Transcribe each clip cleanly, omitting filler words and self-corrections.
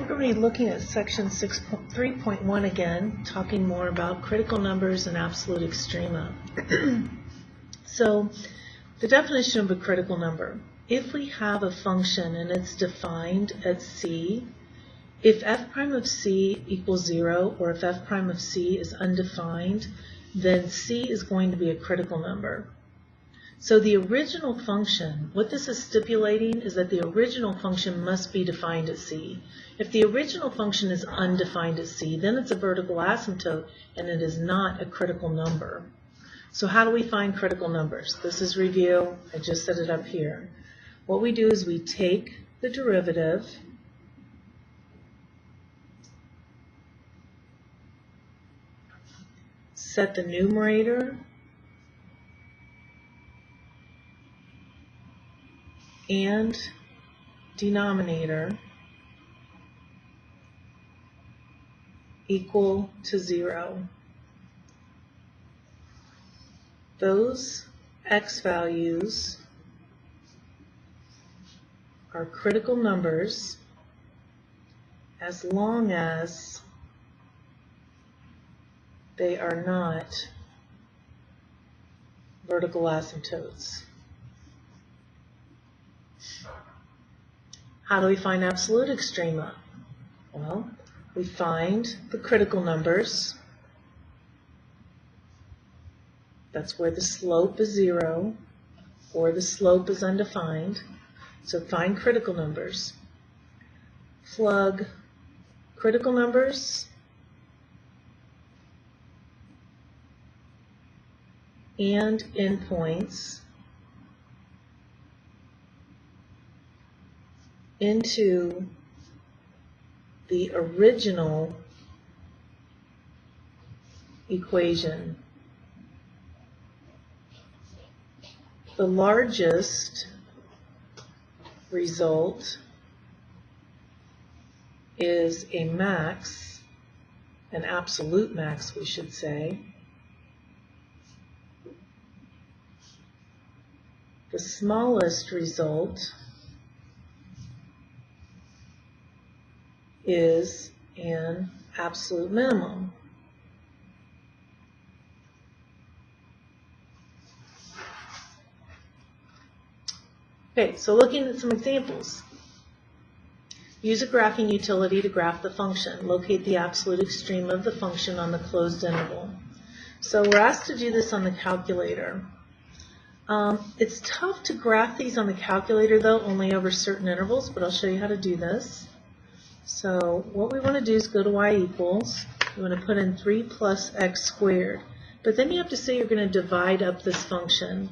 We're going to be looking at section 3.1 again, talking more about critical numbers and absolute extrema. So, the definition of a critical number. If we have a function and it's defined at c, if f prime of c equals 0, or if f prime of c is undefined, then c is going to be a critical number. So the original function, what this is stipulating is that the original function must be defined at c. If the original function is undefined at c, then it's a vertical asymptote and it is not a critical number. So how do we find critical numbers? This is review. I just set it up here. What we do is we take the derivative, set the numerator and denominator equal to 0. Those x values are critical numbers as long as they are not vertical asymptotes. How do we find absolute extrema? Well, we find the critical numbers. That's where the slope is 0 or the slope is undefined. So find critical numbers. Plug critical numbers and endpoints into the original equation. The largest result is a max, an absolute max we should say. The smallest result is an absolute minimum. Okay, so looking at some examples. Use a graphing utility to graph the function. Locate the absolute extreme of the function on the closed interval. So we're asked to do this on the calculator. It's tough to graph these on the calculator though, only over certain intervals, but I'll show you how to do this. So what we want to do is go to y equals. You want to put in 3 plus x squared. But then you have to say you're going to divide up this function.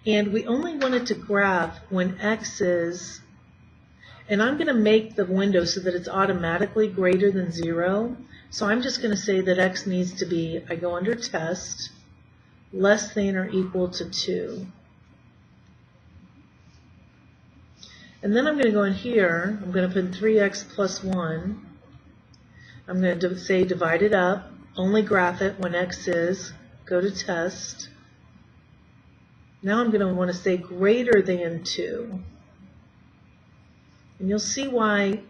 And we only want it to graph when x is, and I'm going to make the window so that it's automatically greater than 0. So I'm just going to say that x needs to be, I go under test, less than or equal to 2. And then I'm going to go in here, I'm going to put 3x plus 1. I'm going to say divide it up, only graph it when x is, go to test. Now I'm going to want to say greater than 2. And you'll see why.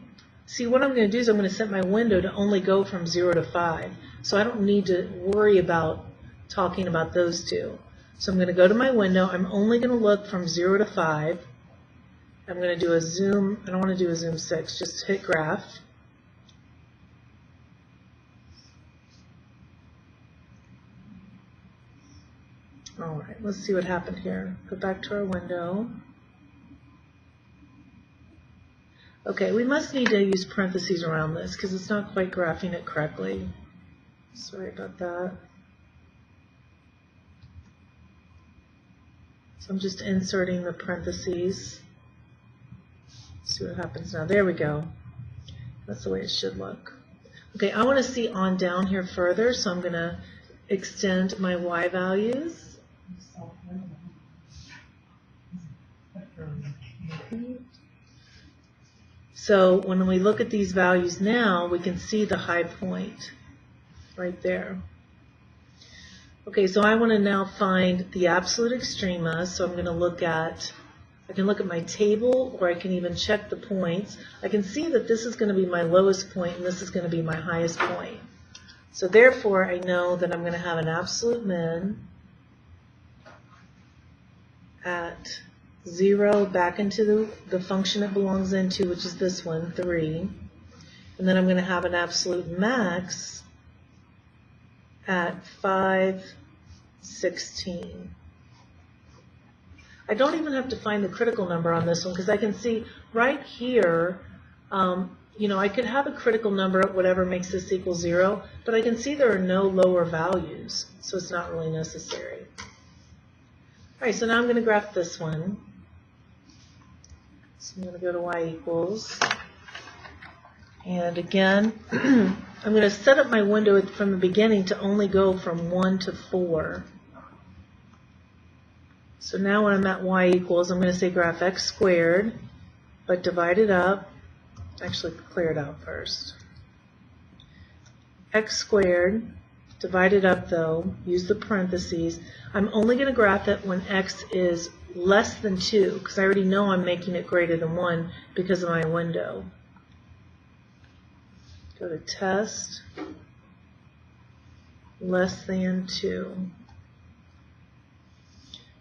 See, what I'm going to do is I'm going to set my window to only go from 0 to 5. So I don't need to worry about talking about those two. So I'm going to go to my window. I'm only going to look from 0 to 5. I'm going to do a zoom. I don't want to do a zoom 6. Just hit graph. All right, let's see what happened here. Go back to our window. Okay, we must need to use parentheses around this because it's not quite graphing it correctly. Sorry about that. So I'm just inserting the parentheses. See what happens now. There we go. That's the way it should look. Okay, I want to see on down here further, so I'm going to extend my y values. So when we look at these values now, we can see the high point right there. Okay, so I want to now find the absolute extrema, so I'm going to look at I can look at my table, or I can even check the points. I can see that this is going to be my lowest point and this is going to be my highest point. So therefore, I know that I'm going to have an absolute min at 0 back into the function it belongs into, which is this one, 3. And then I'm going to have an absolute max at 5, 16. I don't even have to find the critical number on this one because I can see right here, I could have a critical number at whatever makes this equal 0, but I can see there are no lower values, so it's not really necessary. All right, so now I'm going to graph this one. So I'm going to go to y equals. And again, I'm going to set up my window from the beginning to only go from 1 to 4. So now when I'm at y equals, I'm going to say graph x squared, but divide it up. Actually, clear it out first. X squared, divide it up though, use the parentheses. I'm only going to graph it when x is less than 2, because I already know I'm making it greater than 1 because of my window. Go to test, less than 2.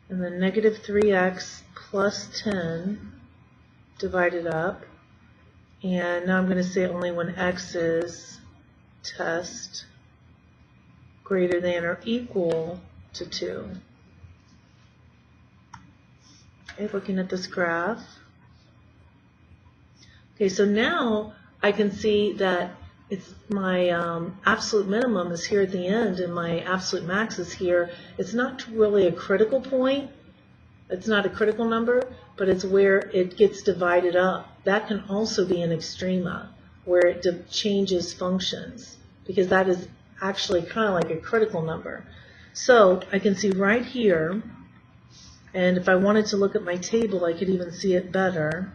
And then negative 3x plus 10, divided up. And now I'm going to say only when x is test greater than or equal to 2. Okay, looking at this graph. Okay, so now I can see that it's my absolute minimum is here at the end and my absolute max is here. It's not really a critical point. It's not a critical number, but it's where it gets divided up. That can also be an extrema, where it changes functions, because that is actually kind of like a critical number. So I can see right here, and if I wanted to look at my table, I could even see it better.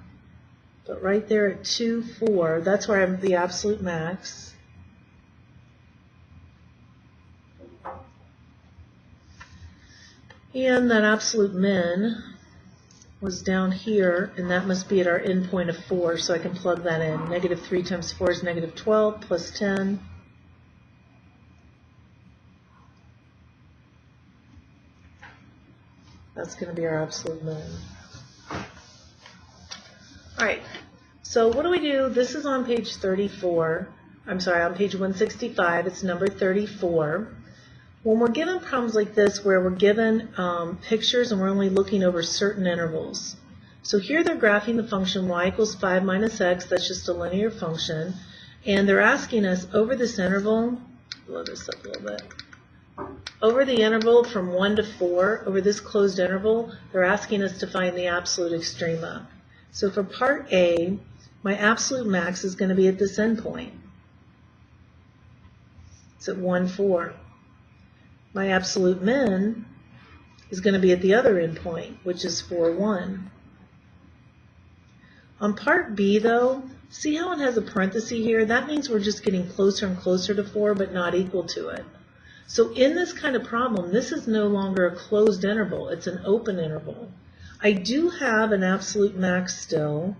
But right there at 2, 4, that's where I have the absolute max. And that absolute min was down here, and that must be at our endpoint of 4, so I can plug that in. Negative 3 times 4 is negative 12 plus 10. That's going to be our absolute min. All right, so what do we do? This is on page 34. I'm sorry, on page 165. It's number 34. When we're given problems like this where we're given pictures and we're only looking over certain intervals. So here they're graphing the function y equals 5 minus x. That's just a linear function. And they're asking us over this interval, blow this up a little bit, over the interval from 1 to 4, over this closed interval, they're asking us to find the absolute extrema. So for part A, my absolute max is going to be at this endpoint. It's at 1, 4. My absolute min is going to be at the other endpoint, which is 4, 1. On part B, though, see how it has a parenthesis here? That means we're just getting closer and closer to 4, but not equal to it. So in this kind of problem, this is no longer a closed interval. It's an open interval. I do have an absolute max still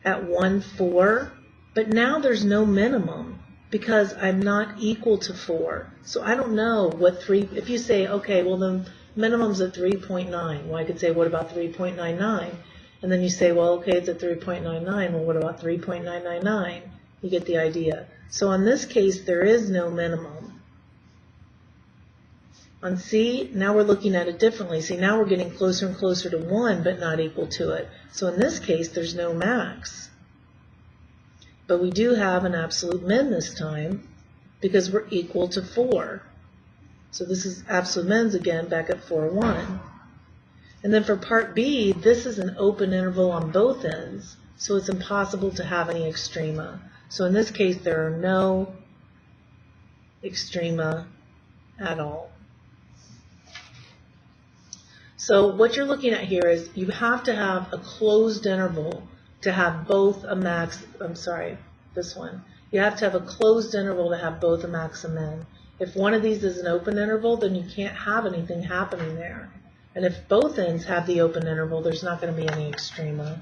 at 1, 4, but now there's no minimum, because I'm not equal to 4. So I don't know what 3, if you say, okay, well the minimum's at 3.9. Well, I could say, what about 3.99? And then you say, well, okay, it's at 3.99. Well, what about 3.999? You get the idea. So in this case, there is no minimum. On C, now we're looking at it differently. See, now we're getting closer and closer to 1, but not equal to it. So in this case, there's no max. But we do have an absolute min this time because we're equal to 4. So this is absolute mins again back at 4, 1. And then for part B, this is an open interval on both ends, so it's impossible to have any extrema. So in this case, there are no extrema at all. So what you're looking at here is you have to have a closed interval to have both a max, I'm sorry, this one. You have to have a closed interval to have both a max and min. If one of these is an open interval, then you can't have anything happening there. And if both ends have the open interval, there's not going to be any extrema.